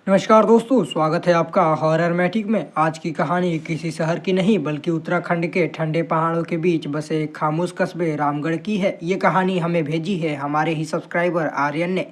नमस्कार दोस्तों, स्वागत है आपका हॉरर मैटिक में। आज की कहानी किसी शहर की नहीं बल्कि उत्तराखंड के ठंडे पहाड़ों के बीच बसे एक खामोश कस्बे रामगढ़ की है। ये कहानी हमें भेजी है हमारे ही सब्सक्राइबर आर्यन ने।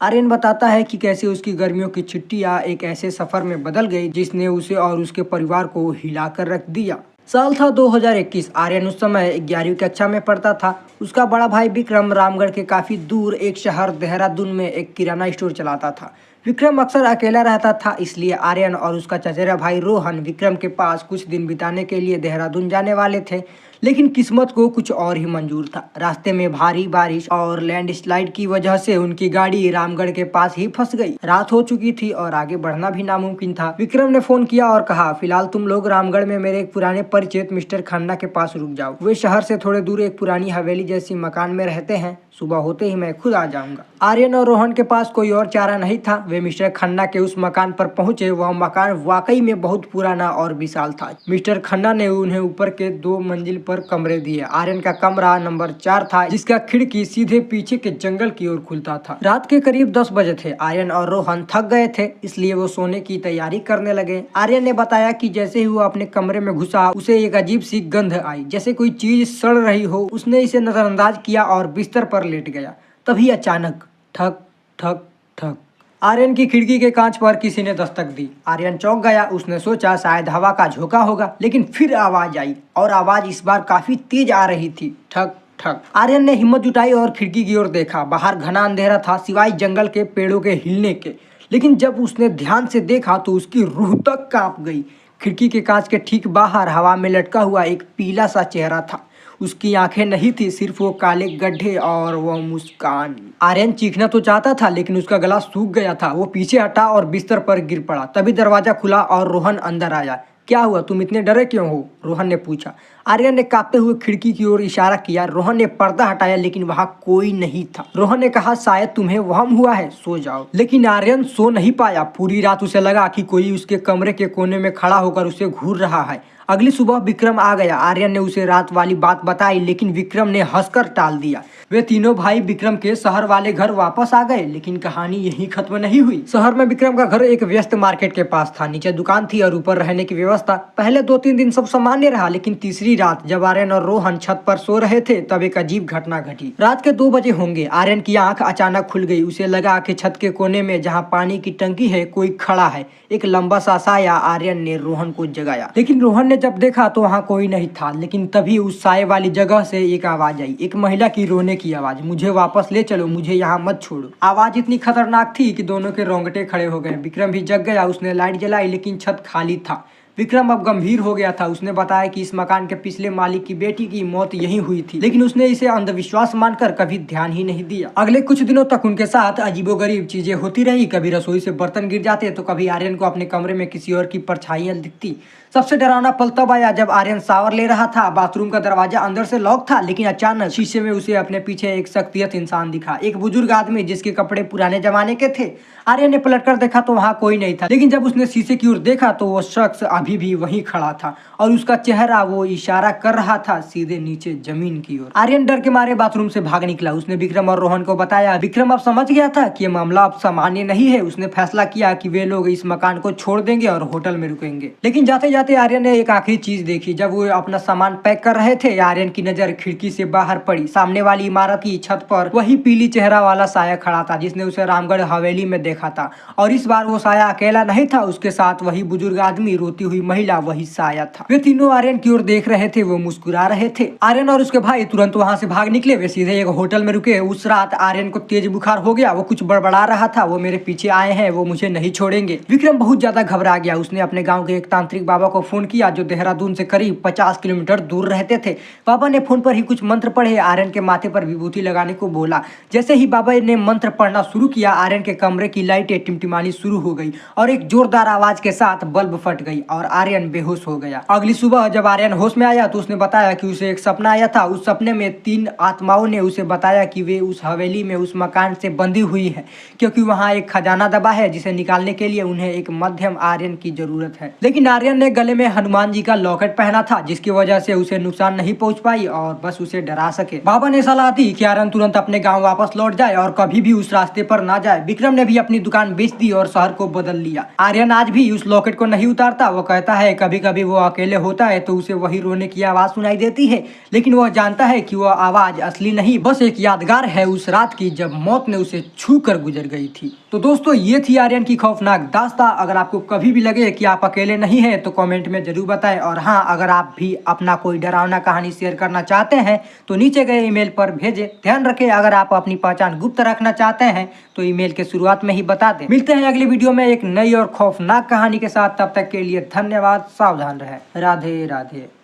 आर्यन बताता है कि कैसे उसकी गर्मियों की छुट्टियां एक ऐसे सफर में बदल गई जिसने उसे और उसके परिवार को हिलाकर रख दिया। साल था 2021। आर्यन उस समय 11वीं कक्षा में पढ़ता था। उसका बड़ा भाई विक्रम रामगढ़ के काफी दूर एक शहर देहरादून में एक किराना स्टोर चलाता था। विक्रम अक्सर अकेला रहता था, इसलिए आर्यन और उसका चचेरा भाई रोहन विक्रम के पास कुछ दिन बिताने के लिए देहरादून जाने वाले थे। लेकिन किस्मत को कुछ और ही मंजूर था। रास्ते में भारी बारिश और लैंडस्लाइड की वजह से उनकी गाड़ी रामगढ़ के पास ही फंस गई। रात हो चुकी थी और आगे बढ़ना भी नामुमकिन था। विक्रम ने फोन किया और कहा, फिलहाल तुम लोग रामगढ़ में मेरे एक पुराने परिचित मिस्टर खन्ना के पास रुक जाओ। वे शहर से थोड़े दूर एक पुरानी हवेली जैसी मकान में रहते हैं। सुबह होते ही मैं खुद आ जाऊंगा। आर्यन और रोहन के पास कोई और चारा नहीं था। वे मिस्टर खन्ना के उस मकान पर पहुंचे। वह मकान वाकई में बहुत पुराना और विशाल था। मिस्टर खन्ना ने उन्हें ऊपर के 2 मंजिल पर कमरे दिए। आर्यन का कमरा नंबर 4 था, जिसका खिड़की सीधे पीछे के जंगल की ओर खुलता था। रात के करीब 10 बजे थे। आर्यन और रोहन थक गए थे, इसलिए वो सोने की तैयारी करने लगे। आर्यन ने बताया कि जैसे ही वो अपने कमरे में घुसा, उसे एक अजीब सी गंध आई, जैसे कोई चीज सड़ रही हो। उसने इसे नजरअंदाज किया और बिस्तर पर लेट गया। तभी अचानक ठक ठक ठक आर्यन की खिड़की के कांच पर किसी ने दस्तक दी। आर्यन चौंक गया। उसने सोचा शायद हवा का झोंका होगा, लेकिन फिर आवाज आई और आवाज इस बार काफी तेज आ रही थी। ठक ठक। आर्यन ने हिम्मत जुटाई और खिड़की की ओर देखा। बाहर घना अंधेरा था, सिवाय जंगल के पेड़ों के हिलने के। लेकिन जब उसने ध्यान से देखा तो उसकी रूह तक कांप गई। खिड़की के कांच के ठीक बाहर हवा में लटका हुआ एक पीला सा चेहरा था। उसकी आंखें नहीं थी, सिर्फ वो काले गड्ढे और वो मुस्कान। आर्यन चीखना तो चाहता था, लेकिन उसका गला सूख गया था। वो पीछे हटा और बिस्तर पर गिर पड़ा। तभी दरवाजा खुला और रोहन अंदर आया। क्या हुआ, तुम इतने डरे क्यों हो? रोहन ने पूछा। आर्यन ने कांपते हुए खिड़की की ओर इशारा किया। रोहन ने पर्दा हटाया, लेकिन वहां कोई नहीं था। रोहन ने कहा, शायद तुम्हें वहम हुआ है, सो जाओ। लेकिन आर्यन सो नहीं पाया। पूरी रात उसे लगा कि कोई उसके कमरे के कोने में खड़ा होकर उसे घूर रहा है। अगली सुबह विक्रम आ गया। आर्यन ने उसे रात वाली बात बताई, लेकिन विक्रम ने हंसकर टाल दिया। वे तीनों भाई विक्रम के शहर वाले घर वापस आ गए, लेकिन कहानी यहीं खत्म नहीं हुई। शहर में विक्रम का घर एक व्यस्त मार्केट के पास था। नीचे दुकान थी और ऊपर रहने की व्यवस्था। पहले 2-3 दिन सब सामान्य रहा, लेकिन तीसरी रात जब आर्यन और रोहन छत पर सो रहे थे, तब एक अजीब घटना घटी। रात के 2 बजे होंगे। आर्यन की आंख अचानक खुल गई। उसे लगा कि छत के कोने में जहाँ पानी की टंकी है, कोई खड़ा है। एक लंबा सा साया। आर्यन ने रोहन को जगाया, लेकिन रोहन ने जब देखा तो वहाँ कोई नहीं था। लेकिन तभी उस साये वाली जगह से एक आवाज आई, एक महिला की रोने की आवाज। मुझे वापस ले चलो, मुझे यहाँ मत छोड़ो। आवाज इतनी खतरनाक थी कि दोनों के रोंगटे खड़े हो गए। विक्रम भी जग गया। उसने लाइट जलाई, लेकिन छत खाली था। विक्रम अब गंभीर हो गया था। उसने बताया कि इस मकान के पिछले मालिक की बेटी की मौत यहीं हुई थी, लेकिन उसने इसे अंधविश्वास मानकर कभी ध्यान ही नहीं दिया। अगले कुछ दिनों तक उनके साथ अजीबोगरीब चीजें होती रही। कभी रसोई से बर्तन गिर जाते, तो कभी आर्यन को अपने कमरे में किसी और की परछाइयां दिखती। सबसे डरावना पल तब आया जब आर्यन शावर ले रहा था। बाथरूम का दरवाजा अंदर से लॉक था, लेकिन अचानक शीशे में उसे अपने पीछे एक शख्सियत इंसान दिखा। एक बुजुर्ग आदमी जिसके कपड़े पुराने जमाने के थे। आर्यन ने पलटकर देखा तो वहाँ कोई नहीं था, लेकिन जब उसने शीशे की ओर देखा तो वो शख्स अभी भी वहीं खड़ा था और उसका चेहरा वो इशारा कर रहा था सीधे नीचे जमीन की ओर। आर्यन डर के मारे बाथरूम से भाग निकला। उसने विक्रम और रोहन को बताया। विक्रम अब समझ गया था कि ये मामला अब सामान्य नहीं है। उसने फैसला किया कि वे लोग इस मकान को छोड़ देंगे और होटल में रुकेंगे। लेकिन जाते जाते आर्यन ने एक आखिरी चीज देखी। जब वो अपना सामान पैक कर रहे थे, आर्यन की नजर खिड़की से बाहर पड़ी। सामने वाली इमारत की छत पर वही पीली चेहरा वाला साया खड़ा था, जिसने उसे रामगढ़ हवेली में देखा था। और इस बार वो साया अकेला नहीं था, उसके साथ वही बुजुर्ग आदमी, रोती हुई महिला, वही साया था। वे तीनों आर्यन की ओर देख रहे थे। वो मुस्कुरा रहे थे। आर्यन और उसके भाई तुरंत वहां से भाग निकले। वे सीधे एक होटल में रुके। उस रात आर्यन को तेज बुखार हो गया। वो कुछ बड़बड़ा रहा था। वो मेरे पीछे आए हैं, वो मुझे नहीं छोड़ेंगे। विक्रम बहुत ज्यादा घबरा गया। उसने अपने गाँव के एक तांत्रिक बाबा को फोन किया, जो देहरादून से करीब 50 किलोमीटर दूर रहते थे। बाबा ने फोन पर ही कुछ मंत्र पढ़े। आर्यन के माथे पर विभूति लगाने को बोला। जैसे ही बाबा ने मंत्र पढ़ना शुरू किया, आर्यन के कमरे की लाइटें टिमटिमानी शुरू हो गई और एक जोरदार आवाज के साथ बल्ब फट गई और आर्यन बेहोश हो गया। अगली सुबह जब आर्यन होश में आया तो उसने बताया कि उसे एक सपना आया था। उस सपने में 3 आत्माओं ने उसे बताया कि वे उस हवेली में उस मकान से बंधी हुई है, क्योंकि वहाँ एक खजाना दबा है जिसे निकालने के लिए उन्हें एक मध्यम आर्यन की जरूरत है। लेकिन आर्यन ने गले में हनुमान जी का लॉकेट पहना था, जिसकी वजह से उसे नुकसान नहीं पहुंच पाई और बस उसे डरा सके। बाबा ने सलाह दी कि आर्यन तुरंत अपने गाँव वापस लौट जाए और कभी भी उस रास्ते पर ना जाए। विक्रम ने भी अपनी दुकान बेच दी और शहर को बदल लिया। आर्यन आज भी उस लॉकेट को नहीं उतारता। वो कहता है कभी कभी वो अकेले होता है तो उसे वही रोने की आवाज सुनाई देती है, लेकिन वह जानता है कि वह आवाज असली नहीं, बस एक यादगार है उस रात की जब मौत ने उसे छू कर गुजर गई थी। तो दोस्तों, ये थी आर्यन की खौफनाक दास्तां। अगर आपको कभी भी लगे कि आप अकेले नहीं हैं तो कमेंट में जरूर बताएं। और हाँ, अगर आप भी अपना कोई डरावना कहानी शेयर करना चाहते हैं तो नीचे गए ईमेल पर भेजें। ध्यान रखें, अगर आप अपनी पहचान गुप्त रखना चाहते हैं तो ईमेल के शुरुआत में ही बता दें। मिलते हैं अगली वीडियो में एक नई और खौफनाक कहानी के साथ। तब तक के लिए धन्यवाद। सावधान रहें। राधे राधे।